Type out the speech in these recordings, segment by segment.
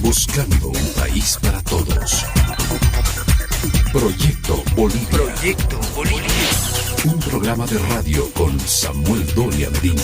Buscando un país para todos. Proyecto Bolivia. Proyecto Bolivia. Un programa de radio con Samuel Doria Medina.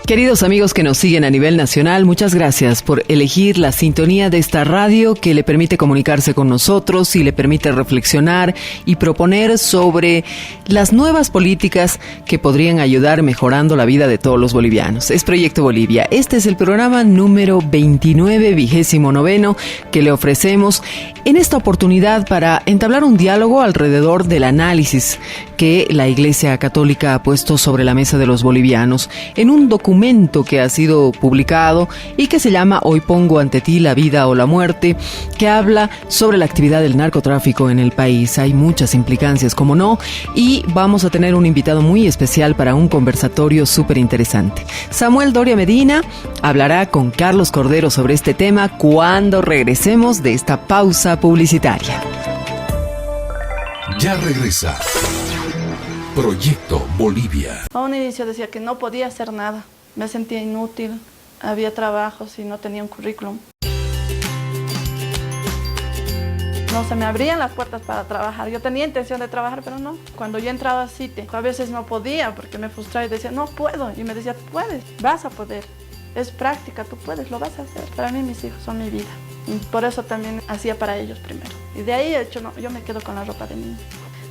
Queridos amigos que nos siguen a nivel nacional, muchas gracias por elegir la sintonía de esta radio que le permite comunicarse con nosotros y le permite reflexionar y proponer sobre las nuevas políticas que podrían ayudar mejorando la vida de todos los bolivianos. Es Proyecto Bolivia. Este es el programa número 29, 29, que le ofrecemos en esta oportunidad para entablar un diálogo alrededor del análisis que la Iglesia Católica ha puesto sobre la mesa de los bolivianos en un documento que ha sido publicado y que se llama Hoy pongo ante ti la vida o la muerte, que habla sobre la actividad del narcotráfico en el país. Hay muchas implicancias, como no, y vamos a tener un invitado muy especial para un conversatorio súper interesante. Samuel Doria Medina hablará con Carlos Cordero sobre este tema cuando regresemos de esta pausa publicitaria. Ya regresa Proyecto Bolivia. A un inicio decía que no podía hacer nada. Me sentía inútil, había trabajos y no tenía un currículum. No se me abrían las puertas para trabajar. Yo tenía intención de trabajar, pero no. Cuando yo entraba a CITE, a veces no podía porque me frustraba y decía, no puedo. Y me decía, puedes, vas a poder. Es práctica, tú puedes, lo vas a hacer. Para mí mis hijos son mi vida. Y por eso también hacía para ellos primero. Y de ahí he hecho, no, yo me quedo con la ropa de niño.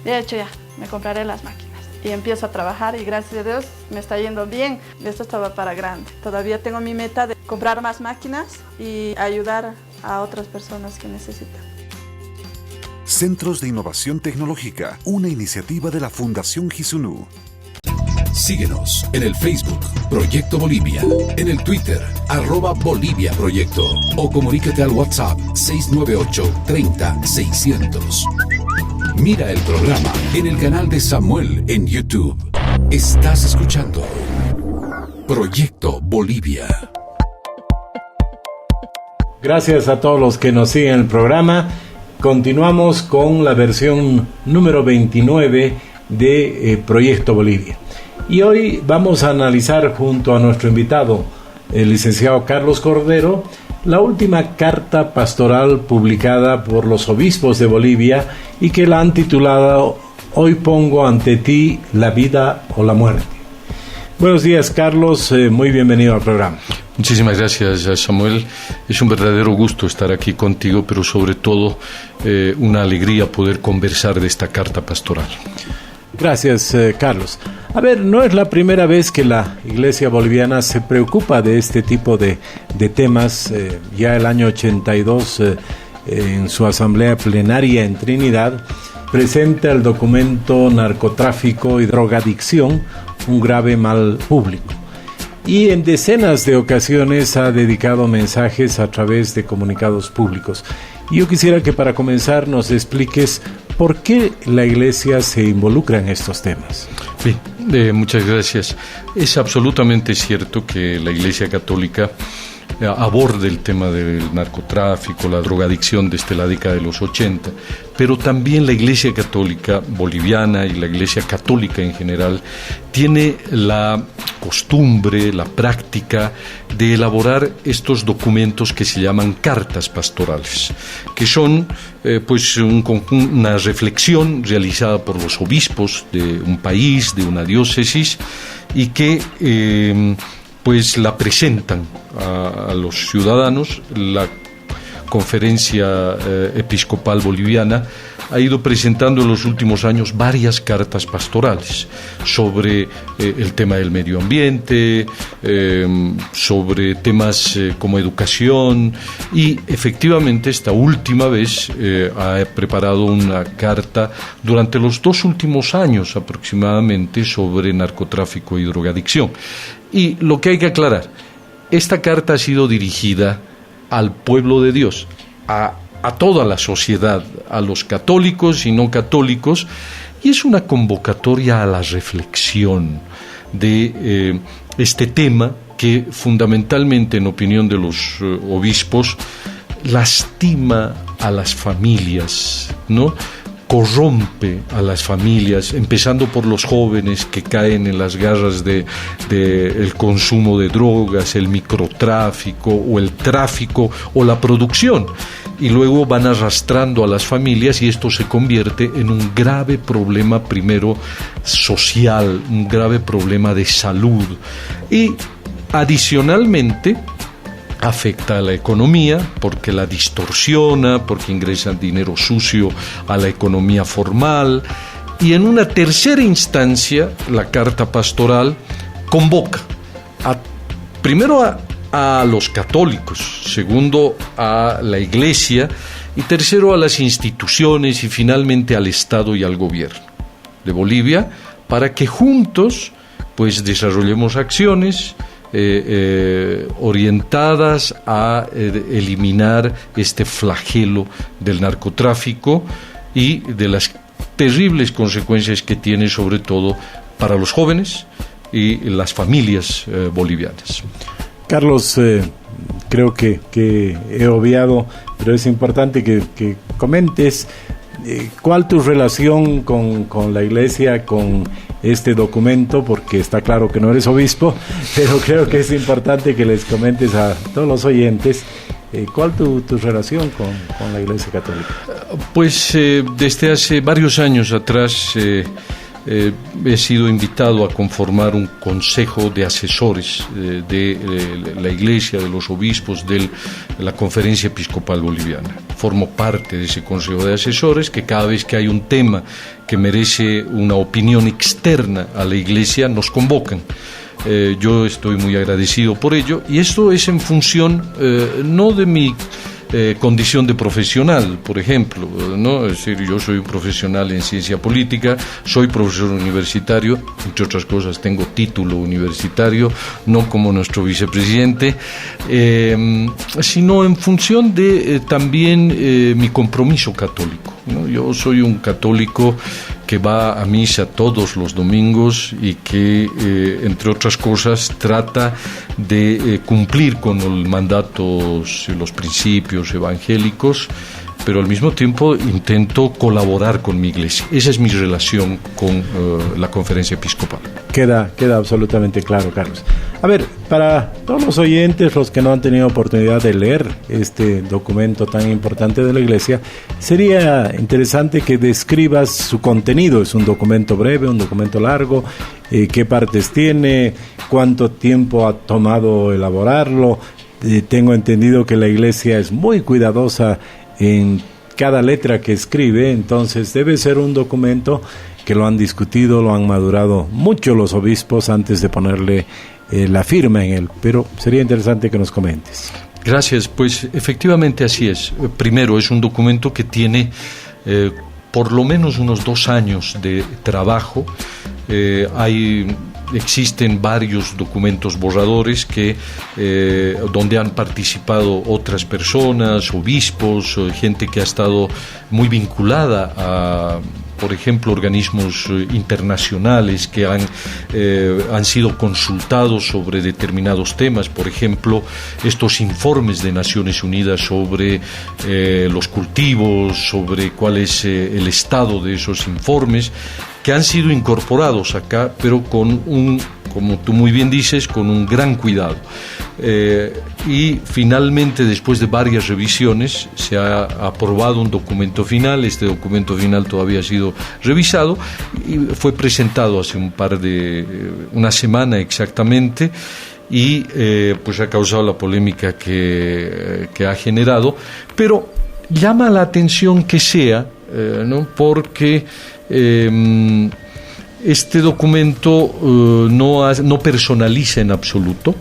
De hecho ya, me compraré las máquinas. Y empiezo a trabajar y gracias a Dios me está yendo bien. Esto estaba para grande. Todavía tengo mi meta de comprar más máquinas y ayudar a otras personas que necesitan. Centros de Innovación Tecnológica, una iniciativa de la Fundación Gisunu. Síguenos en el Facebook Proyecto Bolivia, en el Twitter @Bolivia Proyecto o comunícate al WhatsApp 698 30 600. Mira el programa en el canal de Samuel en YouTube. Estás escuchando Proyecto Bolivia. Gracias a todos los que nos siguen el programa. Continuamos con la versión número 29 de Proyecto Bolivia. Y hoy vamos a analizar junto a nuestro invitado, el licenciado Carlos Cordero, la última carta pastoral publicada por los obispos de Bolivia y que la han titulado Hoy pongo ante ti la vida o la muerte. Buenos días, Carlos, muy bienvenido al programa. Muchísimas gracias, Samuel. Es un verdadero gusto estar aquí contigo, pero sobre todo una alegría poder conversar de esta carta pastoral. Gracias, Carlos. A ver, no es la primera vez que la Iglesia boliviana se preocupa de este tipo de temas. Ya el año 82, en su asamblea plenaria en Trinidad, presenta el documento Narcotráfico y Drogadicción, un grave mal público. Y en decenas de ocasiones ha dedicado mensajes a través de comunicados públicos. Y yo quisiera que para comenzar nos expliques por qué la Iglesia se involucra en estos temas. Sí, muchas gracias. Es absolutamente cierto que la Iglesia Católica aborda el tema del narcotráfico, la drogadicción desde la década de los 80, pero también la Iglesia Católica boliviana y la Iglesia Católica en general tiene la costumbre, la práctica de elaborar estos documentos que se llaman cartas pastorales, que son pues una reflexión realizada por los obispos de un país, de una diócesis, y que pues la presentan a los ciudadanos. La Conferencia Episcopal Boliviana ha ido presentando en los últimos años varias cartas pastorales sobre el tema del medio ambiente, sobre temas como educación, y efectivamente esta última vez ha preparado una carta durante los 2 últimos años aproximadamente sobre narcotráfico y drogadicción. Y lo que hay que aclarar, esta carta ha sido dirigida al pueblo de Dios, a toda la sociedad, a los católicos y no católicos, y es una convocatoria a la reflexión de este tema que fundamentalmente, en opinión de los obispos, lastima a las familias, ¿no?, corrompe a las familias, empezando por los jóvenes que caen en las garras de el consumo de drogas, el microtráfico o el tráfico o la producción, y luego van arrastrando a las familias, y esto se convierte en un grave problema, primero social, un grave problema de salud, y adicionalmente afecta a la economía porque la distorsiona, porque ingresa dinero sucio a la economía formal, y en una tercera instancia la carta pastoral convoca primero a los católicos, segundo a la Iglesia, y tercero a las instituciones, y finalmente al Estado y al gobierno de Bolivia, para que juntos pues desarrollemos acciones orientadas a eliminar este flagelo del narcotráfico y de las terribles consecuencias que tiene, sobre todo para los jóvenes y las familias bolivianas. Carlos, creo que he obviado, pero es importante que comentes cuál tu relación con la Iglesia, con este documento, porque está claro que no eres obispo, pero creo que es importante que les comentes a todos los oyentes cuál tu relación con la Iglesia Católica. Pues desde hace varios años atrás he sido invitado a conformar un consejo de asesores de la Iglesia, de los obispos, de la Conferencia Episcopal Boliviana. Formo parte de ese consejo de asesores, que cada vez que hay un tema que merece una opinión externa a la Iglesia, nos convocan. Yo estoy muy agradecido por ello, y esto es en función no de mi condición de profesional, por ejemplo, ¿no? Es decir, yo soy un profesional en ciencia política, soy profesor universitario, entre otras cosas tengo título universitario, no como nuestro vicepresidente, sino en función de también mi compromiso católico, ¿no? Yo soy un católico que va a misa todos los domingos y que, entre otras cosas, trata de cumplir con los mandatos y los principios evangélicos, pero al mismo tiempo intento colaborar con mi iglesia. Esa es mi relación con la Conferencia Episcopal. Queda absolutamente claro, Carlos. A ver, para todos los oyentes, los que no han tenido oportunidad de leer este documento tan importante de la Iglesia, sería interesante que describas su contenido. Es un documento breve, un documento largo, qué partes tiene, cuánto tiempo ha tomado elaborarlo. Tengo entendido que la Iglesia es muy cuidadosa en cada letra que escribe, entonces debe ser un documento que lo han discutido, lo han madurado mucho los obispos antes de ponerle la firma en él, pero sería interesante que nos comentes. Gracias, pues efectivamente así es. Primero, es un documento que tiene por lo menos unos 2 años de trabajo. Existen varios documentos borradores donde han participado otras personas, obispos, gente que ha estado muy vinculada a, por ejemplo, organismos internacionales que han sido consultados sobre determinados temas. Por ejemplo, estos informes de Naciones Unidas sobre los cultivos, sobre cuál es el estado de esos informes, que han sido incorporados acá, pero como tú muy bien dices, con un gran cuidado. Y finalmente, después de varias revisiones, se ha aprobado un documento final. Este documento final todavía ha sido revisado y fue presentado hace una semana exactamente, y pues ha causado la polémica que ha generado, pero llama la atención que sea, ¿no? Porque este documento no personaliza en absoluto,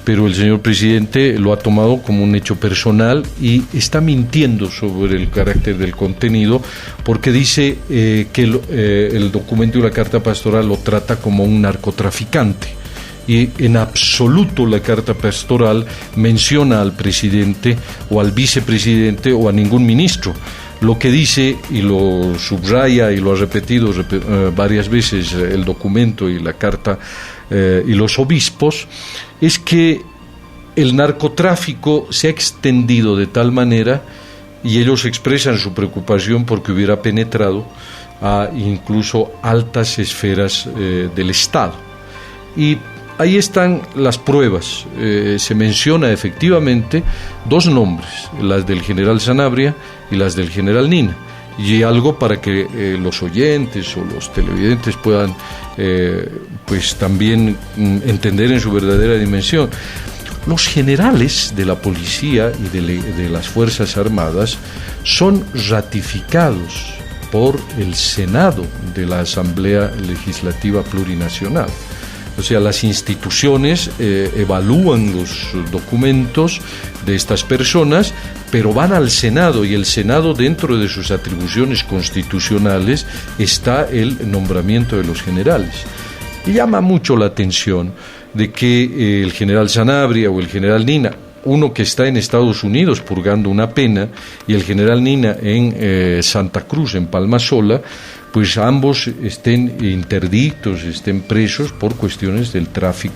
pero el señor presidente lo ha tomado como un hecho personal y está mintiendo sobre el carácter del contenido, porque dice que el documento y la carta pastoral lo trata como un narcotraficante. Y en absoluto la carta pastoral menciona al presidente o al vicepresidente o a ningún ministro. Lo que dice, y lo subraya y lo ha repetido varias veces el documento y la carta y los obispos, es que el narcotráfico se ha extendido de tal manera y ellos expresan su preocupación porque hubiera penetrado a incluso altas esferas del Estado. Y ahí están las pruebas. Se menciona efectivamente dos nombres, las del general Sanabria y las del general Nina. Y algo para que los oyentes o los televidentes puedan pues también entender en su verdadera dimensión. Los generales de la policía y de las Fuerzas Armadas son ratificados por el Senado de la Asamblea Legislativa Plurinacional. O sea, las instituciones evalúan los documentos de estas personas, pero van al Senado, y el Senado, dentro de sus atribuciones constitucionales, está el nombramiento de los generales. Y llama mucho la atención de que el general Sanabria o el general Nina, uno que está en Estados Unidos purgando una pena y el general Nina en Santa Cruz, en Palmasola, pues ambos estén interdictos, estén presos por cuestiones del tráfico.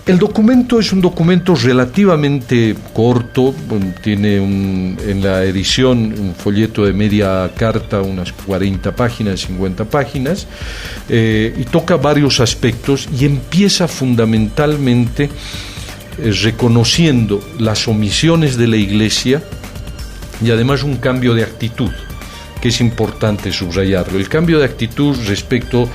El documento es un documento relativamente corto, tiene en la edición un folleto de media carta, unas 40 páginas, 50 páginas, y toca varios aspectos y empieza fundamentalmente reconociendo las omisiones de la Iglesia y además un cambio de actitud, que es importante subrayarlo. El cambio de actitud respecto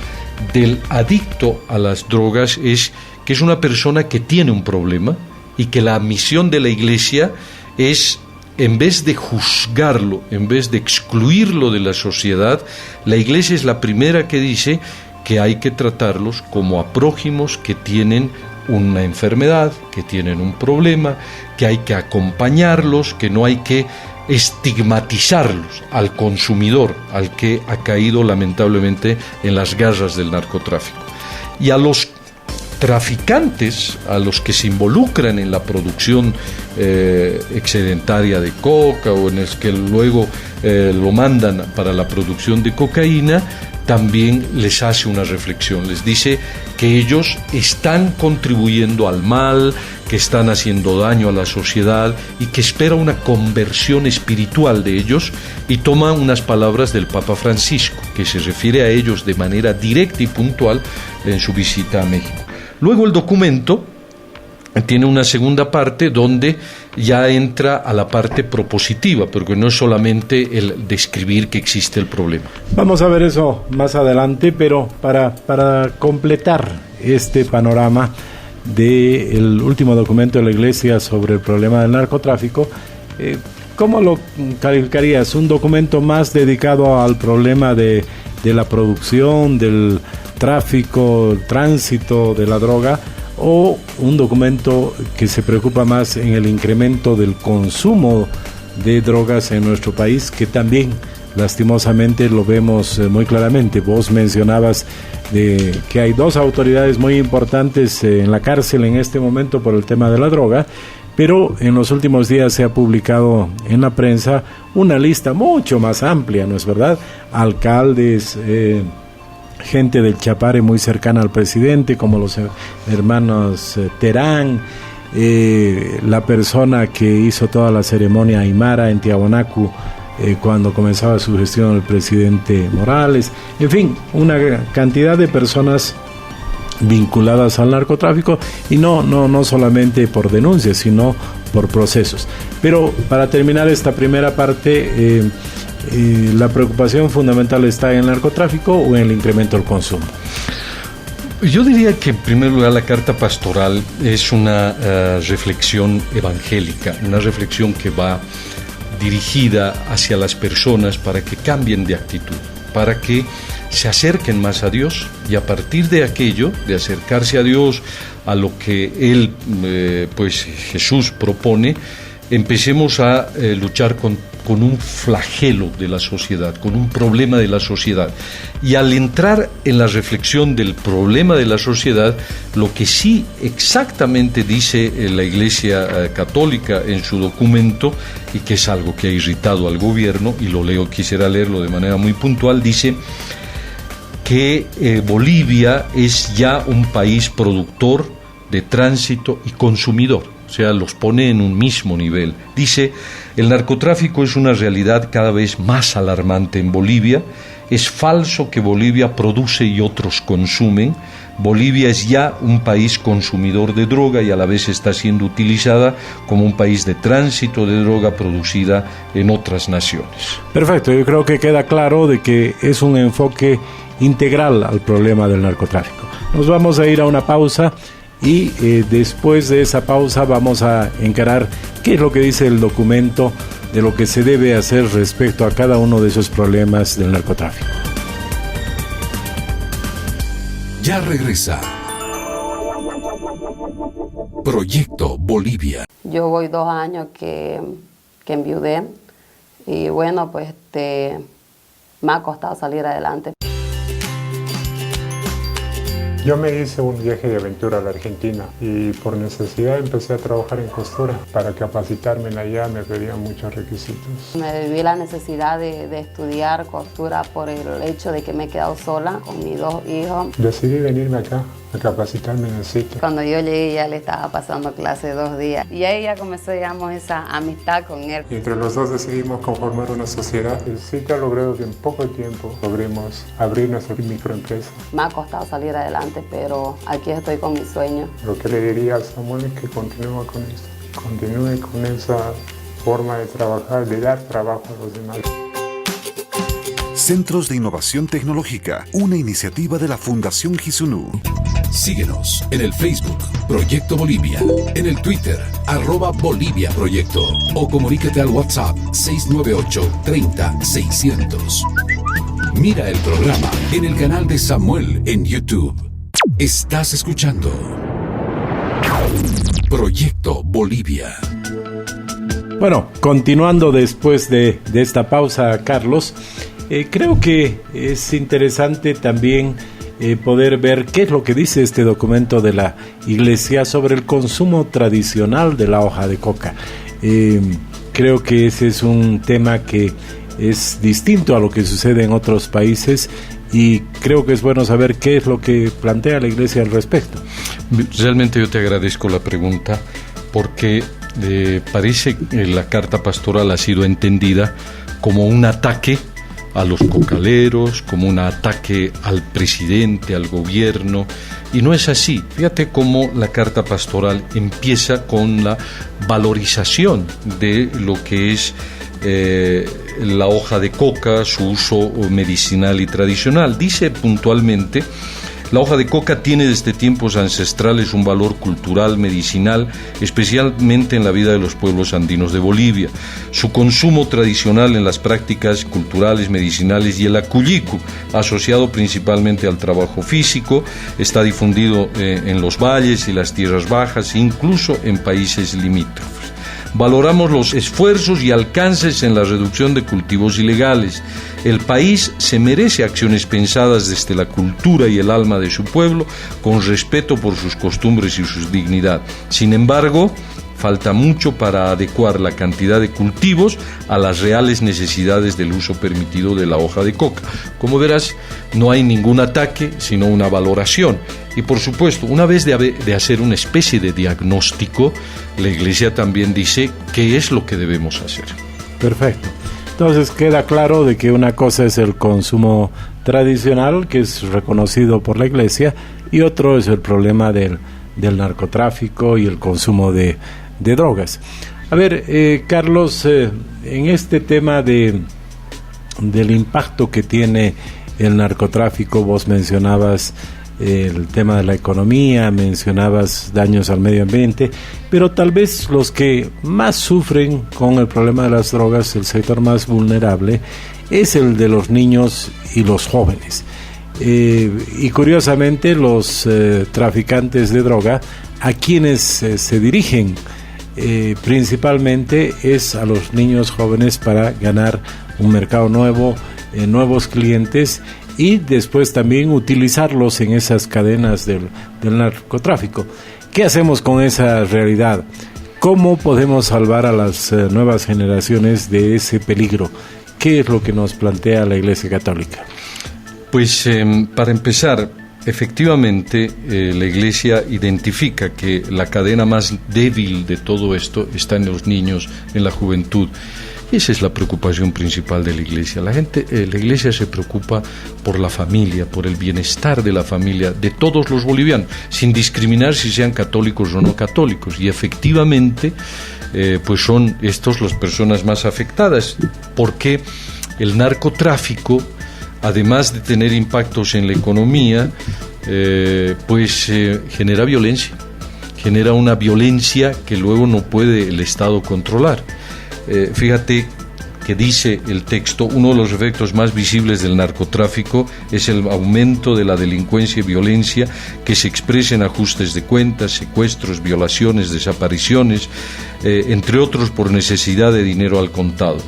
del adicto a las drogas es que es una persona que tiene un problema y que la misión de la Iglesia es, en vez de juzgarlo, en vez de excluirlo de la sociedad, la Iglesia es la primera que dice que hay que tratarlos como a prójimos que tienen una enfermedad, que tienen un problema, que hay que acompañarlos, que no hay que estigmatizarlos al consumidor, al que ha caído lamentablemente en las garras del narcotráfico. Y a los traficantes, a los que se involucran en la producción excedentaria de coca o en el que luego lo mandan para la producción de cocaína, también les hace una reflexión, les dice que ellos están contribuyendo al mal, que están haciendo daño a la sociedad y que espera una conversión espiritual de ellos, y toma unas palabras del Papa Francisco, que se refiere a ellos de manera directa y puntual en su visita a México. Luego el documento tiene una segunda parte donde ya entra a la parte propositiva, porque no es solamente el describir que existe el problema. Vamos a ver eso más adelante, pero para completar este panorama del último documento de la Iglesia sobre el problema del narcotráfico, ¿cómo lo calificarías? ¿Un documento más dedicado al problema de la producción, del tráfico, el tránsito de la droga, o un documento que se preocupa más en el incremento del consumo de drogas en nuestro país, que también lastimosamente lo vemos muy claramente? Vos mencionabas de que hay dos autoridades muy importantes en la cárcel en este momento por el tema de la droga, pero en los últimos días se ha publicado en la prensa una lista mucho más amplia, ¿no es verdad? Alcaldes, gente del Chapare muy cercana al presidente, como los hermanos Terán, la persona que hizo toda la ceremonia aymara en Tiahuanacu cuando comenzaba su gestión el presidente Morales, en fin, una cantidad de personas vinculadas al narcotráfico, y no solamente por denuncias, sino por procesos. Pero para terminar esta primera parte, ¿la preocupación fundamental está en el narcotráfico o en el incremento del consumo? Yo diría que en primer lugar la carta pastoral es una reflexión evangélica, una reflexión que va dirigida hacia las personas para que cambien de actitud, para que se acerquen más a Dios, y a partir de aquello, de acercarse a Dios, a lo que Él, pues Jesús propone, empecemos a luchar con un flagelo de la sociedad, con un problema de la sociedad. Y al entrar en la reflexión del problema de la sociedad, lo que sí exactamente dice la Iglesia Católica en su documento, y que es algo que ha irritado al gobierno, y quisiera leerlo de manera muy puntual, dice que Bolivia es ya un país productor de tránsito y consumidor. o sea, los pone en un mismo nivel. Dice, el narcotráfico es una realidad cada vez más alarmante en Bolivia. Es falso que Bolivia produce y otros consumen. Bolivia es ya un país consumidor de droga y a la vez está siendo utilizada como un país de tránsito de droga producida en otras naciones. Perfecto, yo creo que queda claro de que es un enfoque integral al problema del narcotráfico. Nos vamos a ir a una pausa y después de esa pausa vamos a encarar qué es lo que dice el documento de lo que se debe hacer respecto a cada uno de esos problemas del narcotráfico. Ya regresa Proyecto Bolivia. Yo voy 2 años que enviudé y bueno, pues me ha costado salir adelante. Yo me hice un viaje de aventura a la Argentina y por necesidad empecé a trabajar en costura. Para capacitarme allá me pedían muchos requisitos. Me vi la necesidad de estudiar costura por el hecho de que me he quedado sola con mis 2 hijos. Decidí venirme acá a capacitarme en el sitio. Cuando yo llegué ya le estaba pasando clase 2 días y ahí ya comenzó, digamos, esa amistad con él. Y entre los dos decidimos conformar una sociedad. El sitio ha logrado que en poco tiempo logremos abrir nuestra microempresa. Me ha costado salir adelante, pero aquí estoy con mi sueño. Lo que le diría a Samuel es que continúe con eso. Continúe con esa forma de trabajar, de dar trabajo a los demás. Centros de Innovación Tecnológica, una iniciativa de la Fundación Gizunú. Síguenos en el Facebook Proyecto Bolivia, en el Twitter @Bolivia Proyecto o comunícate al WhatsApp 698 30 600. Mira el programa en el canal de Samuel en YouTube. Estás escuchando Proyecto Bolivia. Bueno, continuando después de esta pausa, Carlos, creo que es interesante también poder ver qué es lo que dice este documento de la Iglesia sobre el consumo tradicional de la hoja de coca. Creo que ese es un tema que es distinto a lo que sucede en otros países y creo que es bueno saber qué es lo que plantea la Iglesia al respecto. Realmente yo te agradezco la pregunta porque parece que la carta pastoral ha sido entendida como un ataque a los cocaleros, como un ataque al presidente, al gobierno, y no es así. Fíjate cómo la carta pastoral empieza con la valorización de lo que es la hoja de coca, su uso medicinal y tradicional. Dice puntualmente: la hoja de coca tiene desde tiempos ancestrales un valor cultural, medicinal, especialmente en la vida de los pueblos andinos de Bolivia. Su consumo tradicional en las prácticas culturales, medicinales y el acullicu, asociado principalmente al trabajo físico, está difundido en los valles y las tierras bajas, incluso en países limítrofes. Valoramos los esfuerzos y alcances en la reducción de cultivos ilegales. El país se merece acciones pensadas desde la cultura y el alma de su pueblo, con respeto por sus costumbres y su dignidad. Sin embargo, falta mucho para adecuar la cantidad de cultivos a las reales necesidades del uso permitido de la hoja de coca. Como verás, no hay ningún ataque, sino una valoración. Y por supuesto, una vez de hacer una especie de diagnóstico, la Iglesia también dice qué es lo que debemos hacer. Perfecto. Entonces queda claro de que una cosa es el consumo tradicional, que es reconocido por la Iglesia, y otro es el problema del narcotráfico y el consumo de drogas. A ver, Carlos, en este tema del impacto que tiene el narcotráfico, vos mencionabas el tema de la economía, mencionabas daños al medio ambiente, pero tal vez los que más sufren con el problema de las drogas, el sector más vulnerable, es el de los niños y los jóvenes. Y curiosamente los traficantes de droga, a quienes se dirigen principalmente es a los niños jóvenes para ganar un mercado nuevo, nuevos clientes, y después también utilizarlos en esas cadenas del narcotráfico. ¿Qué hacemos con esa realidad? ¿Cómo podemos salvar a las nuevas generaciones de ese peligro? ¿Qué es lo que nos plantea la Iglesia Católica? Pues para empezar, efectivamente, la Iglesia identifica que la cadena más débil de todo esto está en los niños, en la juventud. Y esa es la preocupación principal de la Iglesia. La Iglesia se preocupa por la familia, por el bienestar de la familia, de todos los bolivianos, sin discriminar si sean católicos o no católicos. Y efectivamente, pues son estos las personas más afectadas, porque el narcotráfico, además de tener impactos en la economía, genera violencia, genera una violencia que luego no puede el Estado controlar. Fíjate que dice el texto, uno de los efectos más visibles del narcotráfico es el aumento de la delincuencia y violencia que se expresa en ajustes de cuentas, secuestros, violaciones, desapariciones, entre otros por necesidad de dinero al contado.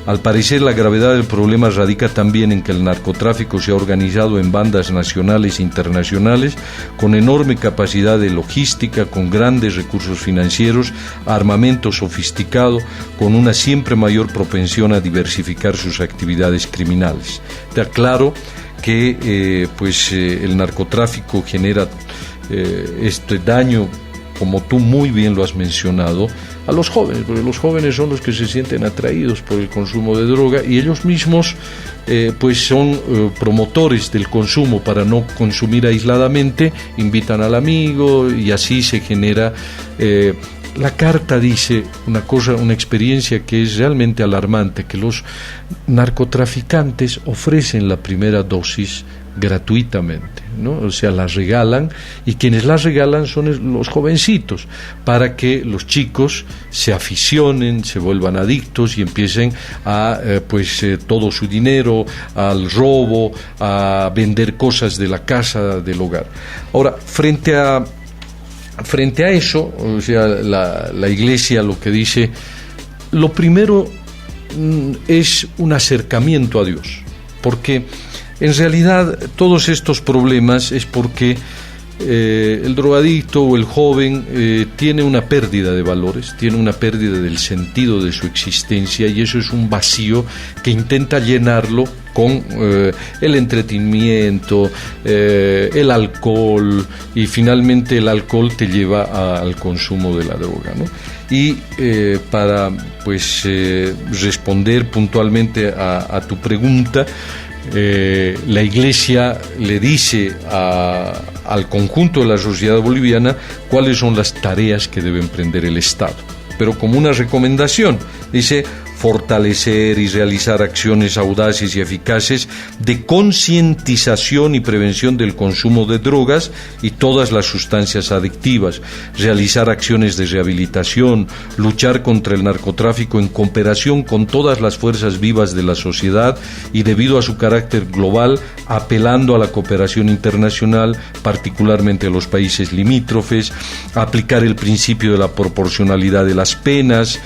Al parecer, la gravedad del problema radica también en que el narcotráfico se ha organizado en bandas nacionales e internacionales con enorme capacidad de logística, con grandes recursos financieros, armamento sofisticado, con una siempre mayor propensión a diversificar sus actividades criminales. Está claro que el narcotráfico genera este daño, como tú muy bien lo has mencionado, a los jóvenes, porque los jóvenes son los que se sienten atraídos por el consumo de droga y ellos mismos son promotores del consumo. Para no consumir aisladamente, invitan al amigo y así se genera. La carta dice una experiencia que es realmente alarmante, que los narcotraficantes ofrecen la primera dosis gratuitamente, ¿no? O sea, las regalan, y quienes las regalan son los jovencitos, para que los chicos se aficionen, se vuelvan adictos y empiecen a todo su dinero al robo, a vender cosas de la casa, del hogar. Ahora, frente a eso, o sea, la Iglesia lo que dice, lo primero es un acercamiento a Dios, porque en realidad todos estos problemas es porque el drogadicto o el joven tiene una pérdida de valores, tiene una pérdida del sentido de su existencia, y eso es un vacío que intenta llenarlo con el entretenimiento, el alcohol, y finalmente el alcohol te lleva al consumo de la droga, ¿no? Y para responder puntualmente a tu pregunta, la Iglesia le dice al conjunto de la sociedad boliviana cuáles son las tareas que debe emprender el Estado, pero como una recomendación dice: fortalecer y realizar acciones audaces y eficaces de concientización y prevención del consumo de drogas y todas las sustancias adictivas, realizar acciones de rehabilitación, luchar contra el narcotráfico en cooperación con todas las fuerzas vivas de la sociedad y, debido a su carácter global, apelando a la cooperación internacional, particularmente a los países limítrofes, aplicar el principio de la proporcionalidad de las penas,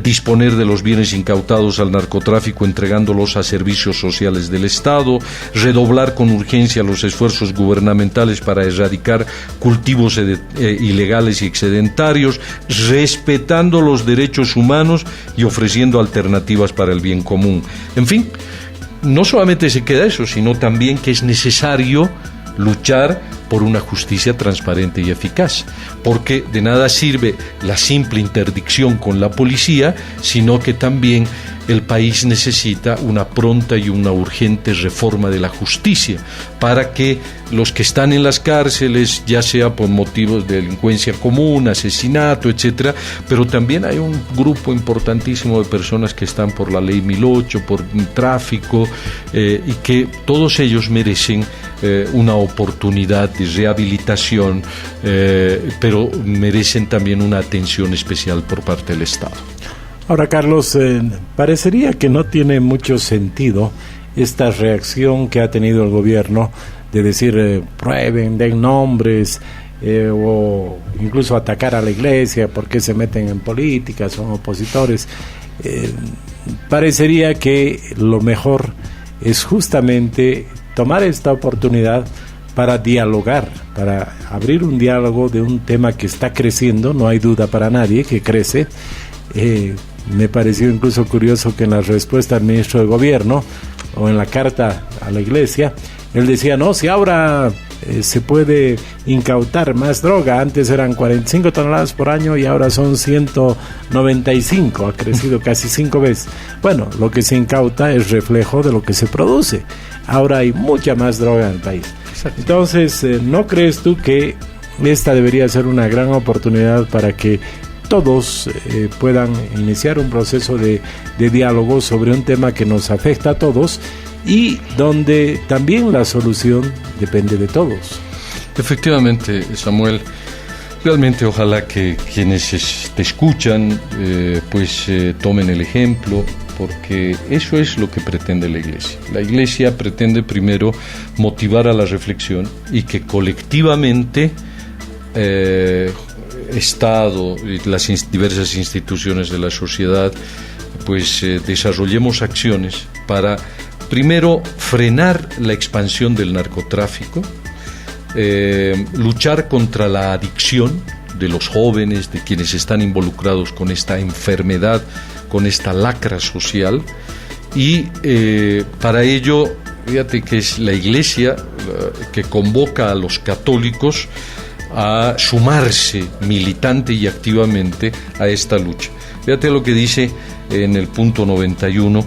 disponer de los bienes incautados al narcotráfico entregándolos a servicios sociales del Estado, redoblar con urgencia los esfuerzos gubernamentales para erradicar cultivos ilegales y excedentarios, respetando los derechos humanos y ofreciendo alternativas para el bien común. En fin, no solamente se queda eso, sino también que es necesario luchar por una justicia transparente y eficaz, porque de nada sirve la simple interdicción con la policía, sino que también el país necesita una pronta y una urgente reforma de la justicia, para que los que están en las cárceles, ya sea por motivos de delincuencia común, asesinato, etcétera, pero también hay un grupo importantísimo de personas que están por la ley 1008, por tráfico, y que todos ellos merecen una oportunidad de rehabilitación, pero merecen también una atención especial por parte del Estado. Ahora, Carlos, parecería que no tiene mucho sentido esta reacción que ha tenido el gobierno de decir prueben, den nombres, o incluso atacar a la Iglesia porque se meten en política, son opositores. Parecería que lo mejor es justamente tomar esta oportunidad para dialogar, para abrir un diálogo de un tema que está creciendo, no hay duda para nadie que crece. Me pareció incluso curioso que en la respuesta al ministro de Gobierno, o en la carta a la Iglesia, él decía: no, si ahora se puede incautar más droga. Antes eran 45 toneladas por año y ahora son 195, ha crecido casi 5 veces. Bueno, lo que se incauta es reflejo de lo que se produce. Ahora hay mucha más droga en el país. Exacto. Entonces, ¿no crees tú que esta debería ser una gran oportunidad para que todos puedan iniciar un proceso de diálogo sobre un tema que nos afecta a todos y donde también la solución depende de todos? Efectivamente, Samuel, realmente ojalá que quienes te escuchan tomen el ejemplo, porque eso es lo que pretende la Iglesia. La Iglesia pretende primero motivar a la reflexión y que colectivamente Estado y las diversas instituciones de la sociedad desarrollemos acciones para primero frenar la expansión del narcotráfico, luchar contra la adicción de los jóvenes, de quienes están involucrados con esta enfermedad, con esta lacra social, y para ello, fíjate que es la Iglesia que convoca a los católicos a sumarse militante y activamente a esta lucha. Fíjate lo que dice en el punto 91.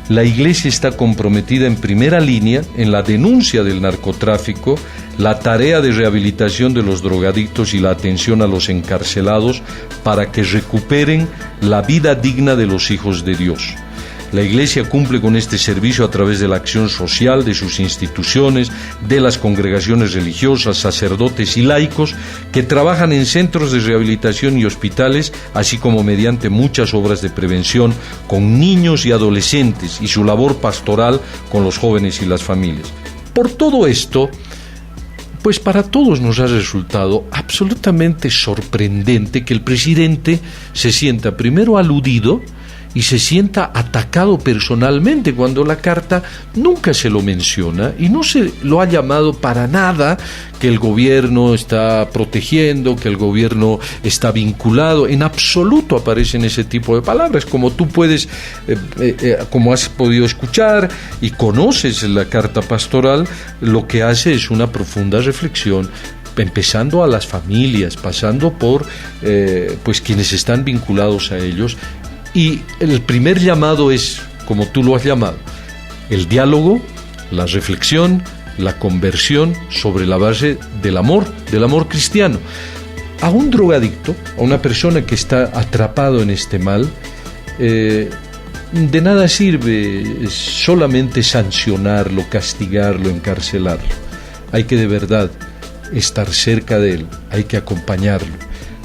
La Iglesia está comprometida en primera línea en la denuncia del narcotráfico, la tarea de rehabilitación de los drogadictos y la atención a los encarcelados para que recuperen la vida digna de los hijos de Dios. La Iglesia cumple con este servicio a través de la acción social de sus instituciones, de las congregaciones religiosas, sacerdotes y laicos que trabajan en centros de rehabilitación y hospitales, así como mediante muchas obras de prevención con niños y adolescentes y su labor pastoral con los jóvenes y las familias. Por todo esto, pues para todos nos ha resultado absolutamente sorprendente que el presidente se sienta primero aludido y se sienta atacado personalmente cuando la carta nunca se lo menciona y no se lo ha llamado para nada que el gobierno está protegiendo, que el gobierno está vinculado. En absoluto aparecen ese tipo de palabras, como tú puedes, como has podido escuchar y conoces la carta pastoral, lo que hace es una profunda reflexión, empezando a las familias, pasando por quienes están vinculados a ellos. Y el primer llamado es, como tú lo has llamado, el diálogo, la reflexión, la conversión sobre la base del amor cristiano. A un drogadicto, a una persona que está atrapado en este mal, de nada sirve solamente sancionarlo, castigarlo, encarcelarlo. Hay que de verdad estar cerca de él, hay que acompañarlo,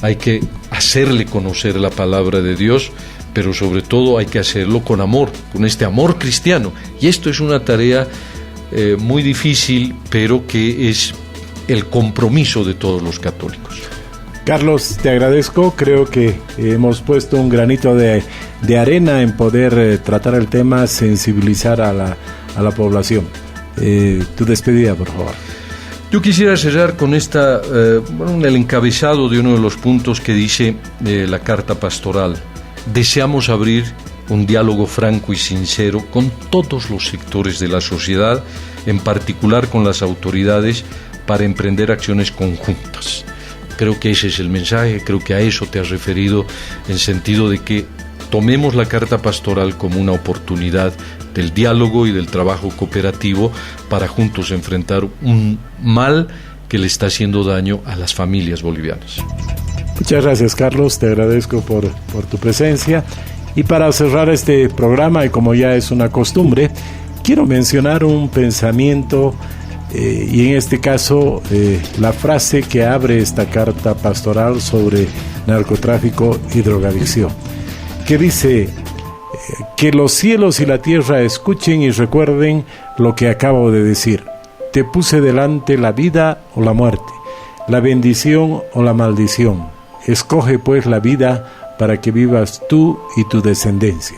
hay que hacerle conocer la palabra de Dios, pero sobre todo hay que hacerlo con amor, con este amor cristiano. Y esto es una tarea muy difícil, pero que es el compromiso de todos los católicos. Carlos, te agradezco. Creo que hemos puesto un granito de arena en poder tratar el tema, sensibilizar a la población. Tu despedida, por favor. Yo quisiera cerrar con el encabezado de uno de los puntos que dice la carta pastoral. Deseamos abrir un diálogo franco y sincero con todos los sectores de la sociedad, en particular con las autoridades, para emprender acciones conjuntas. Creo que ese es el mensaje, creo que a eso te has referido, en sentido de que tomemos la carta pastoral como una oportunidad del diálogo y del trabajo cooperativo para juntos enfrentar un mal que le está haciendo daño a las familias bolivianas. Muchas gracias, Carlos, te agradezco por tu presencia. Y para cerrar este programa, y como ya es una costumbre, quiero mencionar un pensamiento y en este caso la frase que abre esta carta pastoral sobre narcotráfico y drogadicción, que dice: que los cielos y la tierra escuchen y recuerden lo que acabo de decir. Te puse delante la vida o la muerte, la bendición o la maldición. Escoge pues la vida para que vivas tú y tu descendencia.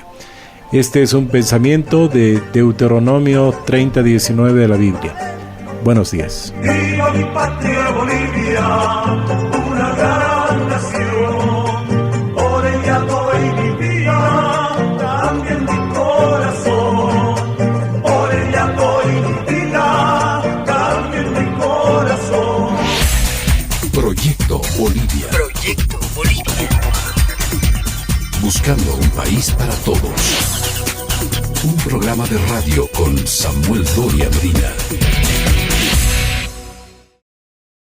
Este es un pensamiento de Deuteronomio 30:19 de la Biblia. Buenos días. Viva mi patria Bolivia, una gran nación. Por ella doy mi vida, también mi corazón. Por ella doy mi vida, también mi corazón. Bolivia. Proyecto Bolivia. Buscando un país para todos. Un programa de radio con Samuel Doria Medina.